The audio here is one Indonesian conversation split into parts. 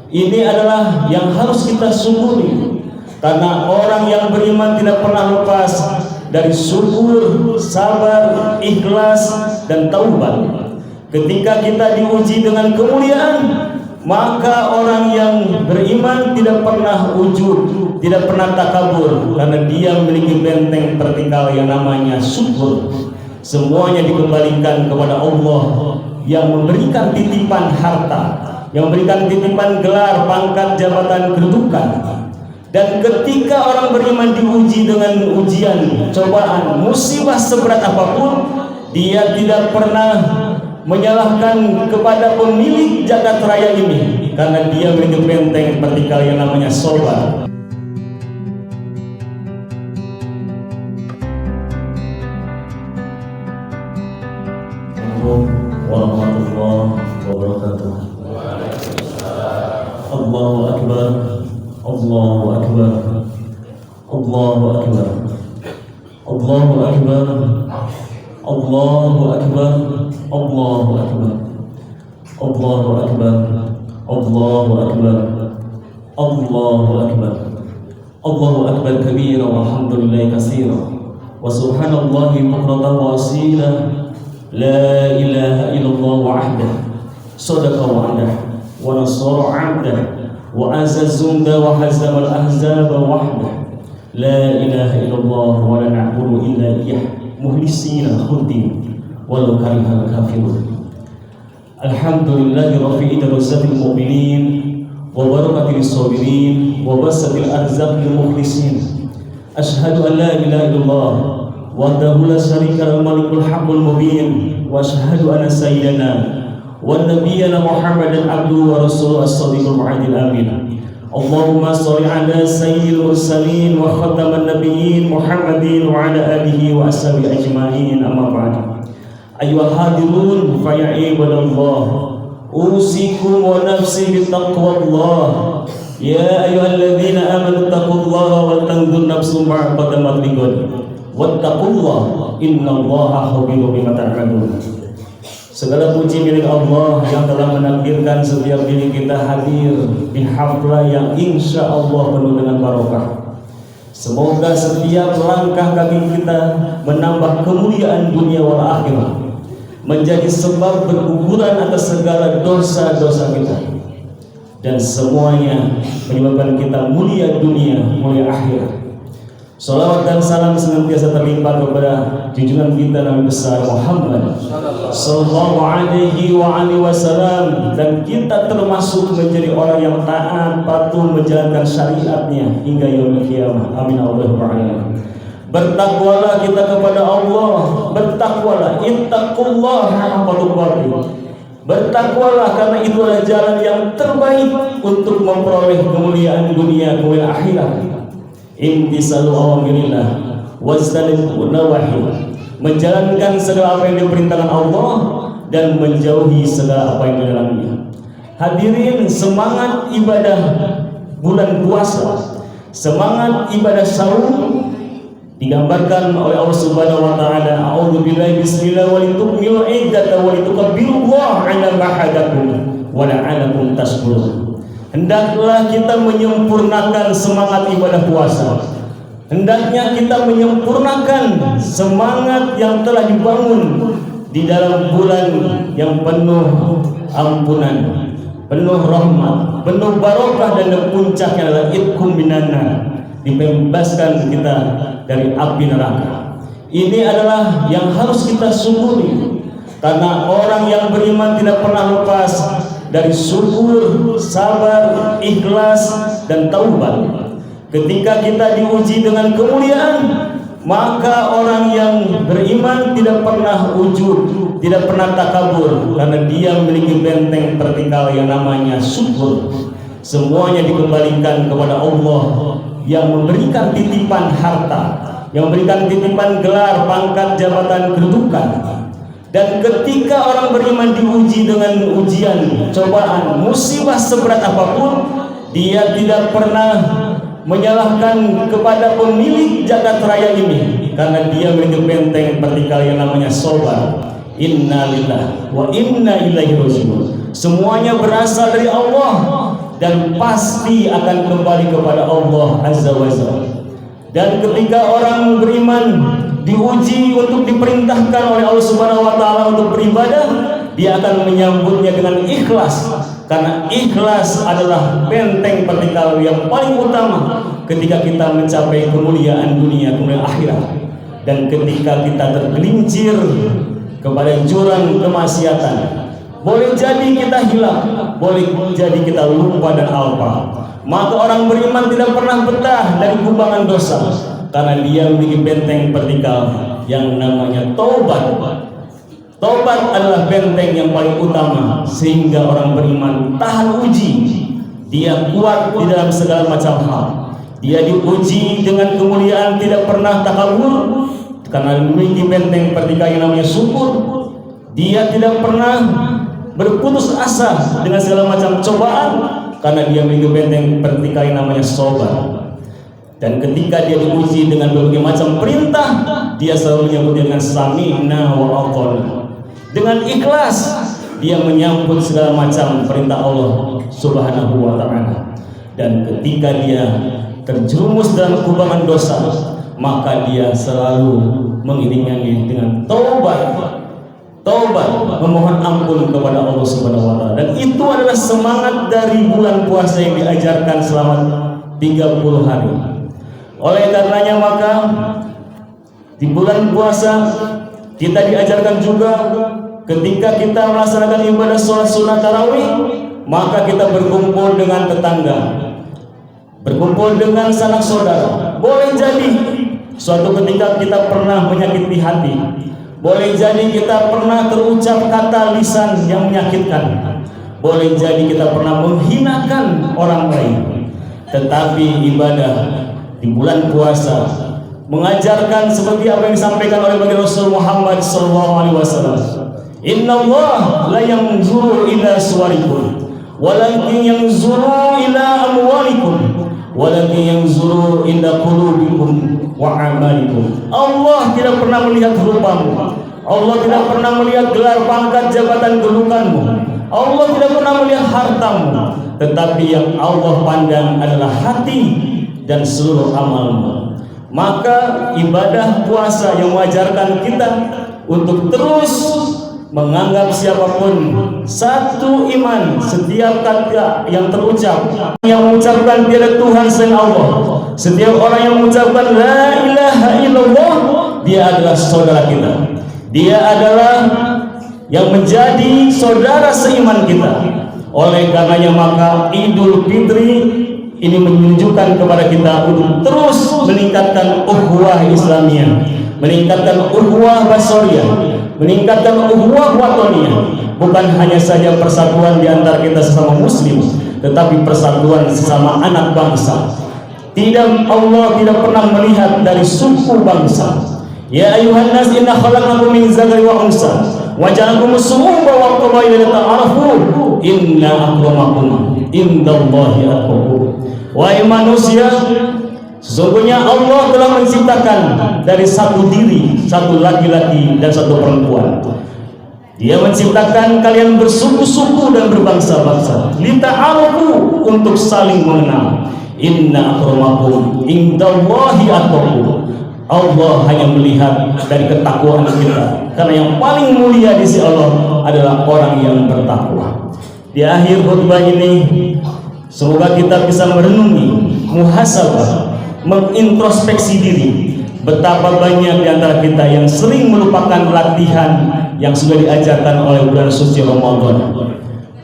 Ini adalah yang harus kita syukuri, karena orang yang beriman tidak pernah lepas dari syukur, sabar, ikhlas, dan taubat. Ketika kita diuji dengan kemuliaan, maka orang yang beriman tidak pernah ujub, tidak pernah takabur, karena dia memiliki benteng vertikal yang namanya syukur. Semuanya dikembalikan kepada Allah yang memberikan titipan harta, yang memberikan titipan gelar, pangkat, jabatan, kedudukan. Dan ketika orang beriman diuji dengan ujian, cobaan, musibah seberat apapun, dia tidak pernah menyalahkan kepada pemilik jagat raya ini, karena dia memiliki benteng vertikal yang namanya sabar. Warahmatullahi wabarakatuh. Allahu akbar, Allahu akbar, Allahu akbar, Allahu akbar, Allahu akbar, Allahu akbar, Allahu akbar, Allahu akbar, Allahu akbar, Allahu akbar kabira walhamdulillahi katsira wa subhanallahi bukratan wa asila. La ilaha illallah wahdah sadaqa wa'dah wa nasara 'abdah wa azazzunda wa hazama al-ahzaba wahdah. La ilaha illallah wa la na'budu illa iyyah mukhlisina khuddin walau karihal kafirun. Alhamdulillahi rafi'i darajatil mu'minin wa barakatil sabirin wa basatil arzaqil mukhlisin. Ashhadu an la ilaha illallah wahdahu la syarika lahu malikul haqqul mubin wa asyhadu anna sayyidana wa nabiyyana Muhammadan abduhu wa rasuluhu as-shadiqul wa'idil amin. Allahumma shalli ala sayyidil mursalin wa khataman nabiyyin Muhammadin wa ala alihi wa ashabihi ajma'in, amma ba'd. Ayyuhal hadirun fa ya ibadallah, usikum wa nafsi bittaqwallah. Ya ayyuhalladzina amanu taqullaha wal tanzur nafsum ma qaddamat lighad wattaqullah innallaha khabirun bima ta'malun. Segala puji milik Allah yang telah menakdirkan setiap diri kita hadir di haflah yang insya Allah penuh dengan barokah. Semoga setiap langkah kaki kita menambah kemuliaan dunia wal akhirah, menjadi sebab berguguran atas segala dosa-dosa kita, dan semuanya menyebabkan kita mulia dunia, mulia akhirat. Salawat dan salam senantiasa terlimpah kepada junjungan kita Nabi besar Muhammad sallallahu alaihi wa alihi wasallam, dan kita termasuk menjadi orang yang taat, patuh menjalankan syariatnya hingga yaumil qiyamah. Amin Allahumma amin. Bertakwalah kita kepada Allah, bertakwalah, ittaqullaha haqqa tuqatih. Bertakwalah karena itu adalah jalan yang terbaik untuk memperoleh kemuliaan dunia, kemuliaan akhirat. Imtisalu awamirillah wajtanibu nawahi, menjalankan segala apa yang diperintahkan Allah dan menjauhi segala apa yang dilarangnya. Hadirin, semangat ibadah bulan puasa, semangat ibadah saum digambarkan oleh Allah Subhanahu wa taala. A'udzubillahi bismillah wa litukmilu iddata wa litukabbirullaha 'ala ma hadakum wa la'alakum tashkurun. Hendaklah kita menyempurnakan semangat ibadah puasa. Hendaknya kita menyempurnakan semangat yang telah dibangun di dalam bulan yang penuh ampunan, penuh rahmat, penuh barokah, dan puncaknya adalah itqum minannar, dibebaskan kita dari api neraka. Ini adalah yang harus kita syukuri, karena orang yang beriman tidak pernah lepas dari syukur, sabar, ikhlas, dan taubat. Ketika kita diuji dengan kemuliaan, maka orang yang beriman tidak pernah ujub, tidak pernah takabur, karena dia memiliki benteng vertikal yang namanya syukur. Semuanya dikembalikan kepada Allah yang memberikan titipan harta, yang memberikan titipan gelar, pangkat, jabatan, kedudukan. Dan ketika orang beriman diuji dengan ujian, cobaan, musibah seberat apapun, dia tidak pernah menyalahkan kepada pemilik jagat raya ini, karena dia memiliki benteng vertikal yang namanya sabar. Innalillahi wa inna ilaihi raji'un. Semuanya berasal dari Allah, dan pasti akan kembali kepada Allah Azza wa Jalla. Dan ketika orang beriman diuji untuk diperintahkan oleh Allah Subhanahu wa taala untuk beribadah, dia akan menyambutnya dengan ikhlas, karena ikhlas adalah benteng vertikal yang paling utama ketika kita mencapai kemuliaan dunia, kemuliaan akhirat. Dan ketika kita tergelincir kepada jurang kemaksiatan, boleh jadi kita hilang, boleh jadi kita lupa dan alpa. Maka orang beriman tidak pernah betah dari kubangan dosa, karena dia memiliki benteng vertikal yang namanya taubat. Taubat adalah benteng yang paling utama, sehingga orang beriman tahan uji. Dia kuat di dalam segala macam hal. Dia diuji dengan kemuliaan, tidak pernah takabur, karena memiliki benteng vertikal yang namanya syukur. Dia tidak pernah berputus asa dengan segala macam cobaan, karena dia memiliki benteng vertikal yang namanya sabar. Dan ketika dia diuji dengan berbagai macam perintah, dia selalu menyambutnya dengan sami'na wa ata'na. Dengan ikhlas dia menyambut segala macam perintah Allah Subhanahu wa taala. Dan ketika dia terjerumus dalam kubangan dosa, maka dia selalu mengiringinya dengan taubat, memohon ampun kepada Allah Subhanahu wa taala. Dan itu adalah semangat dari bulan puasa yang diajarkan selama 30 hari. Oleh karenanya maka di bulan puasa kita diajarkan juga ketika kita melaksanakan ibadah sholat sunat tarawih, maka kita berkumpul dengan tetangga, berkumpul dengan sanak saudara. Boleh jadi suatu ketika kita pernah menyakiti hati, boleh jadi kita pernah terucap kata lisan yang menyakitkan, boleh jadi kita pernah menghinakan orang lain. Tetapi ibadah di bulan puasa mengajarkan seperti apa yang disampaikan oleh baginda Rasul Muhammad SAW. Inna Allah la yanzuru ila suwarikum walakin yanzuru ila amwalikum walakin yanzuru ila qulubikum wa amalikum. Allah tidak pernah melihat rupamu, Allah tidak pernah melihat gelar pangkat jabatan kedudukanmu, Allah tidak pernah melihat hartamu, tetapi yang Allah pandang adalah hati dan seluruh amalmu. Maka ibadah puasa yang mengajarkan kita untuk terus menganggap siapapun satu iman, setiap kata yang terucap, yang mengucapkan tiada Tuhan selain Allah, setiap orang yang mengucapkan la ilaha illallah, dia adalah saudara kita, dia adalah yang menjadi saudara seiman kita. Oleh karenanya maka Idul Fitri ini menunjukkan kepada kita untuk terus meningkatkan ukhuwah Islamiyah, meningkatkan ukhuwah basoriyah, meningkatkan ukhuwah watoniyah. Bukan hanya saja persatuan di antara kita sesama muslim, tetapi persatuan sesama anak bangsa. Allah tidak pernah melihat dari suku bangsa. Ya ayuhan nas inna khalaqnakum min dzakari wa unsa wa ja'alnakum syu'uban wa qabaila lita'arafu inna akramakum indallahi atqakum. Wahai manusia, sesungguhnya Allah telah menciptakan dari satu diri, satu laki-laki dan satu perempuan. Dia menciptakan kalian bersuku-suku dan berbangsa-bangsa, lita'arafu, untuk saling mengenal. Inna akramakum indallahi atqakum. Allah hanya melihat dari ketakwaan kita, karena yang paling mulia di sisi Allah adalah orang yang bertakwa. Di akhir khutbah ini, semoga kita bisa merenungi, muhasabah, mengintrospeksi diri. Betapa banyak di antara kita yang sering melupakan latihan yang sudah diajarkan oleh bulan suci Ramadan.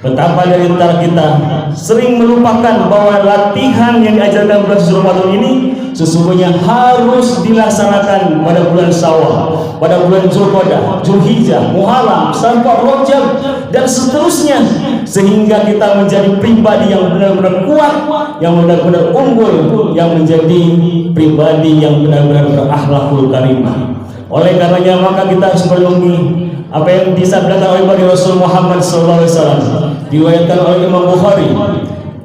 Betapa dari antara kita sering melupakan bahwa latihan yang diajarkan bulan suci Ramadan ini sesungguhnya harus dilaksanakan pada bulan Syawal, pada bulan Zulqa'dah, Zulhijjah, Muharram, sampai Rajab dan seterusnya, sehingga kita menjadi pribadi yang benar-benar kuat, yang benar-benar unggul, yang menjadi pribadi yang benar-benar berakhlakul karimah. Oleh karenanya maka kita harus merenungi apa yang disabdakan oleh baginda Rasul Muhammad SAW, diriwayatkan oleh Imam Bukhari.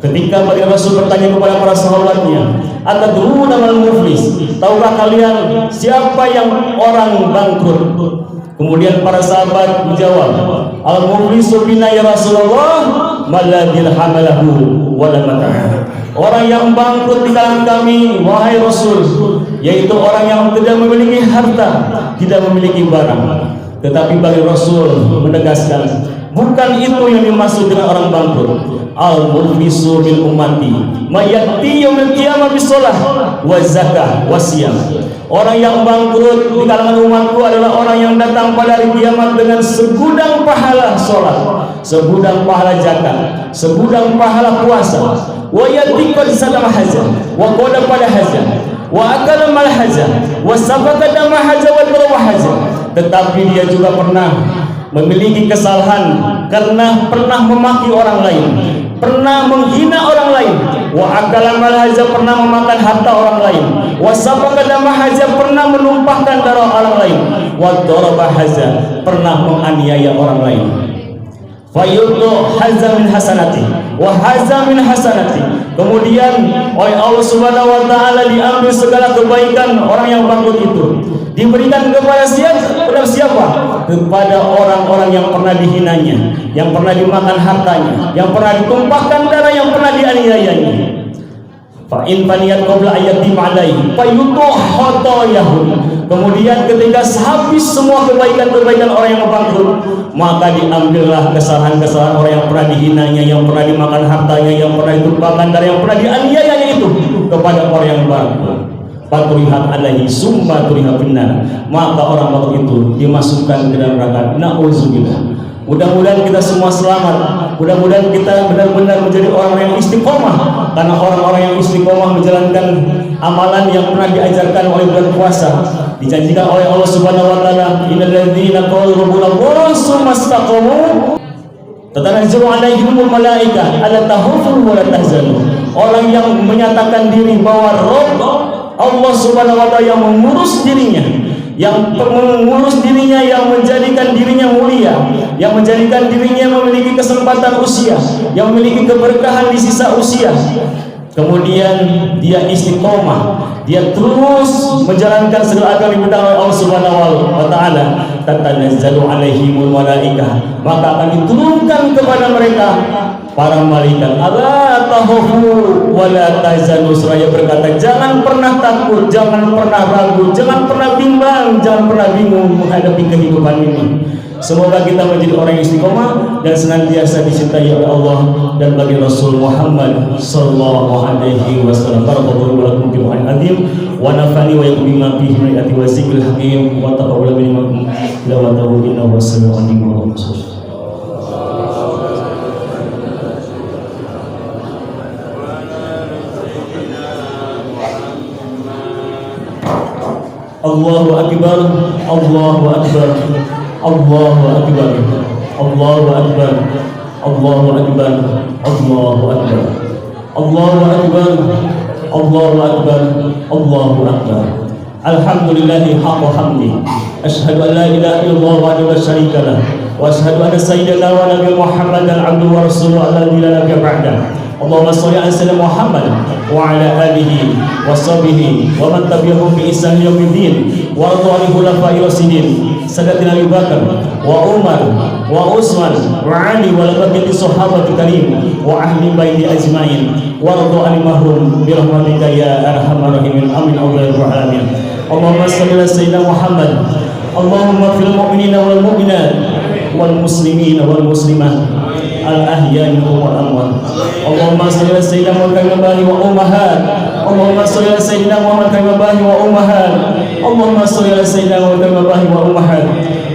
Ketika baginda Rasul bertanya kepada para sahabatnya, atadruna mal muflis, tahukah kalian siapa yang orang bangkrut? Kemudian para sahabat menjawab, al muflisu bina ya Rasulullah maladil hamalahu wala mata'a. Orang yang bangkrut di kalangan kami, wahai Rasul, yaitu orang yang tidak memiliki harta, tidak memiliki barang. Tetapi bagi Rasul menegaskan, bukan itu yang dimaksud dengan orang bangkrut. Al-muflisu bil ummati mayati yaumil qiyamah bisolah wa zakah wa siyam. Orang yang bangkrut di kalangan umatku adalah orang yang datang pada hari kiamat dengan segudang pahala salat, segudang pahala zakat, segudang pahala puasa. Wa yati qad sadama haja wa qada pada haja wa akala mal haja wa sabaka dama haja wa darwa haja. Tetapi dia juga pernah memiliki kesalahan karena pernah memaki orang lain, pernah menghina orang lain, wa akala mal haja pernah memakan harta orang lain, wa sabaka dama haja pernah menumpahkan darah orang lain, wa daraba haja pernah menganiaya orang lain. Fayudu hazza min hasanati wa hazza min hasanati. Kemudian oleh Allah Subhanahu wa taala diambil segala kebaikan orang yang bangkrut itu, diberikan kepada siapa? Kepada orang-orang yang pernah dihinanya, yang pernah dimakan hartanya, yang pernah ditumpahkan darah, yang pernah dianiayanya. Fa in faniyat qabla ayati ma'alaihi fayutuh khotoyahu. Kemudian ketika habis semua kebaikan-kebaikan orang yang bangkrut, maka diambillah kesalahan-kesalahan orang yang pernah dihinanya, yang pernah dimakan hartanya, yang pernah ditumpahkan darah, yang pernah dianiayanya itu kepada orang yang bangkrut. Paturihat alaihi summa turihat benar, maka orang bangkrut itu dimasukkan ke dalam neraka. Nauzubillah. Mudah-mudahan kita semua selamat. Mudah-mudahan kita benar-benar menjadi orang yang istiqomah, karena orang-orang yang istiqomah menjalankan amalan yang pernah diajarkan oleh bulan puasa. Dijanjikan oleh Allah Subhanahu wa taala, innal ladzina qalu rabbuna Allah tsumma istaqamu tatanazzalu alaihimul malaika alla takhafuu wa la tahzanu. Orang yang menyatakan diri bahwa Rabb Allah Subhanahu wa taala yang mengurus dirinya, yang mengurus dirinya, yang menjadikan dirinya mulia, yang menjadikan dirinya memiliki kesempatan usia, yang memiliki keberkahan di sisa usia. Kemudian dia istiqomah, dia terus menjalankan segala agama yang diminta oleh Allah Subhanahu wa taala. Tatanazzalu alaihimul malaikah, maka akan diturunkan kepada mereka para malaikat. Ala tahufu wala tahzanu. Seraya berkata, jangan pernah takut, jangan pernah ragu, jangan pernah bimbang, jangan pernah bingung menghadapi kehidupan ini. Semoga kita menjadi orang yang istiqomah dan senantiasa dicintai oleh Allah dan bagi Rasul Muhammad sallallahu alaihi wasallam. Barakallahu lakum fil Qur'anil azim wa nafani wa yakum bima fihi min ayati wa zikril hakim wa taqabbal minkum tilawatahu innahu was-sami'ul alim. Allahu akbar, Allahu akbar, Allahu akbar, Allahu akbar, Allahu akbar, Allahu akbar, Allahu akbar, Allahu akbar, Allahu akbar. Alhamdulillahi haqqa hamdi. Asyhadu an la ilaha illallah wahdahu la syarika lah, wa asyhadu anna sayyidana wa nabiyana Muhammadan abduhu wa rasuluhu alladzi la nabiyya ba'dahu. Allahumma sholli ala sayyidina Muhammad wa ala alihi wa sahbihi wa man tabi'ahum bi ihsan ila yaumiddin wa radhiyallahu khulafa'ir rasyidin Sayyidina Abu Bakar wa Umar wa Utsman wa Ali wa baqiyati sahabati karim wa ahli baiti ajmain wa radhiyallahu anhum bi rahmatika ya arhamar rahimin amin ya rabbal alamin. Allahumma sholli ala sayyidina Muhammad. Allahumma fil mu'minina wal mu'minat wal muslimina wal muslimat al-ahya'i wal amwat. Allahumma sholli ala sayyidina Muhammad wa ummahat. Allahumma sholli ala sayyidina Muhammad wa ummahat. Allahumma sholli ala sayyidina Muhammad wa ummahat.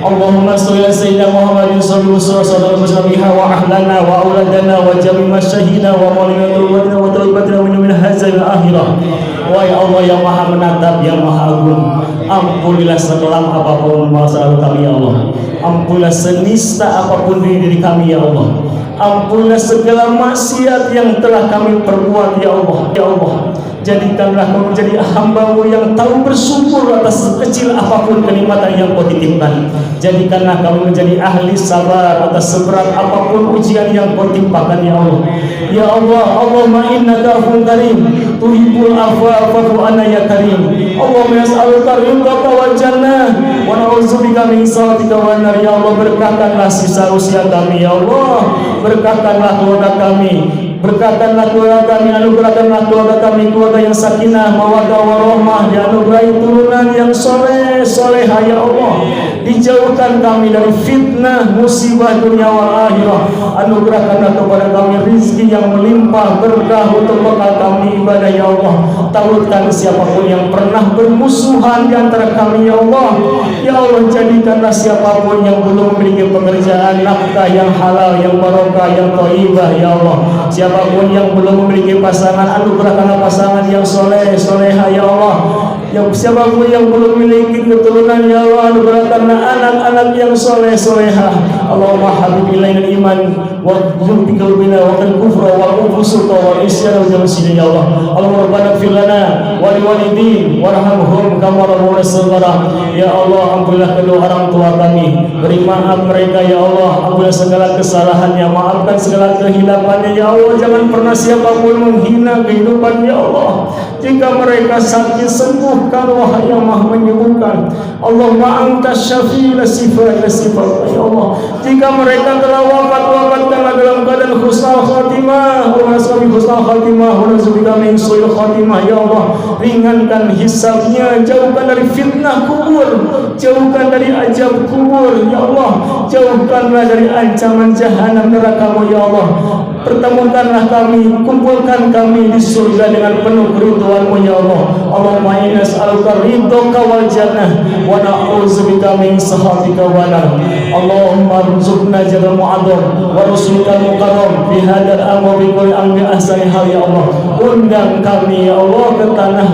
Allahumma sholli ala sayyidina Muhammadin sallallahu alaihi wasallam wa ahlana wa auladana wa jami' masyaykhina wa maulana wa tawibbatina min hadzal akhirah. Wahai Allah yang maha menatap, yang maha agung, ampunilah sekelam apapun masa lalu kami ya Allah. Ampunilah senista apapun diri kami ya Allah. Ampunilah segala maksiat yang telah kami perbuat ya Allah. Ya Allah, Jadikanlah kami menjadi hamba-Mu yang tahu bersyukur atas kecil apapun kenikmatan yang Kau titipkan. Jadikanlah kami menjadi ahli sabar atas seberat apapun ujian yang Kau timpakan ya Allah. Ya Allah, Allahumma innaka afuwwun karim tuhibbul afwa fa'fu anna ya karim. Allahumma yas'aluka ridhaka wal jannah wa na'udzubika min sakhatika wan nar. Ya Allah, berkahkanlah sisa usia kami ya Allah. Berkahkanlah keluarga kami. Berkatkanlah keluarga kami, anugerahkanlah keluarga kami keluarga yang sakinah, mawaddah warahmah, dianugerahi turunan yang soleh solehah ya Allah. Dijauhkan kami dari fitnah musibah dunia wal akhirah. Anugerahkanlah kepada kami rizki yang melimpah berkah untuk bekal kami ibadah ya Allah. Taklukkan siapapun yang pernah bermusuhan di antara kami ya Allah. Ya Allah, jadikanlah siapapun yang belum memiliki pekerjaan nafkah yang halal, yang barokah, yang thayyibah ya Allah. Siapapun yang belum memiliki pasangan, anugerahkanlah pasangan yang soleh solehah ya Allah. Yang siapapun yang belum memiliki keturunan ya Allah, anugerahkanlah anak-anak yang soleh solehah. Allahumma habib ilaina iman wa dzulbi qalbina wa kal kufra wal fusuqa wal isyan wa jamsil ya Allah. Allahumma rabbana fir lana wa liwalidin warhamhum kama rabbuna saghara. Ya Allah, ampunilah kedua orang tua kami, beri maaf mereka ya Allah. Ampunilah segala kesalahannya, maafkan segala kehilafannya ya Allah. Jangan pernah siapapun menghina kehidupan ya Allah. Jika mereka sakit, sembuhkan wahai yang maha menyembuhkan. Allahumma anta syafi la sifat ya Allah. Jika mereka telah wafatkanlah dalam keadaan husnul khatimah, wa nasbi husnul khatimah, wa nazbika min su'il khatimah ya Allah. Ringankan hisabnya, jauhkan dari fitnah kubur, jauhkan dari azab kubur ya Allah. Jauhkanlah dari ancaman jahanam neraka-Mu ya Allah. Pertemukanlah kami, kumpulkan kami di surga dengan penuh keridhaan-Mu ya Allah. Allahumma inna nas'aluka ridhaka wal jannah wa na'udzubika min sakhatika wan nar. Allahumma rzuqna jannatan mu'adzam wa rusulika mukarram fi hadzal amr bi kulli amri ahsani hal ya Allah. Undang kami ya Allah ke tanah,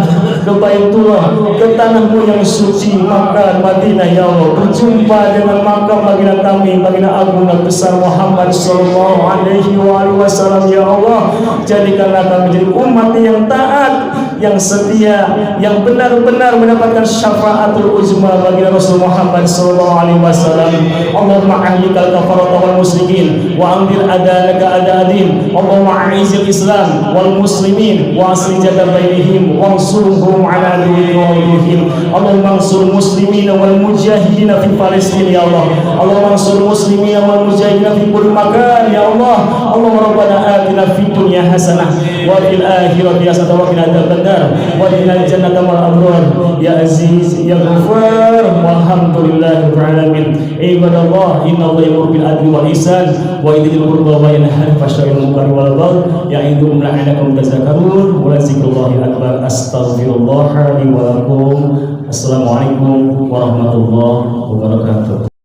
ke Baitullah, ke tanah-Mu yang suci Makkah Madinah ya Allah. Berjumpa dengan makam baginda kami, baginda agung dan besar Muhammad sallallahu alaihi wasallam ya Allah. Jadikanlah kami menjadi umat yang taat, yang setia, yang benar-benar mendapatkan syafaatul uzma bagi Rasul Muhammad sallallahu alaihi wasallam. Allahumma ahlikal kafarata wal musyrikin wa anzir adalaka adadin. Allahumma a'izil Islam wal muslimin wa asli jada bainihim wa ansurhum ala aduwwihim. Allahumma ansur muslimin wal mujahidin fi Palestin ya Allah. Allahumma ansur muslimin wal mujahidin fi kulli makan ya Allah. Allahumma rabbana atina fid dunya hasanah wa fil akhirati hasanah wa qina adzabannar wa qina jannata wal abrar ya aziz ya ghafar walhamdulillahi rabbil alamin. Ibadallah, innallaha ya'muru bil adli wal ihsan wa idzil qurba wa yanha 'anil fahsya'i wal munkari wal baghi ya'idukum la'allakum tadhakkarun wa dzikrullahi akbar. Astaghfirullah li wa lakum. Assalamualaikum warahmatullahi wabarakatuh.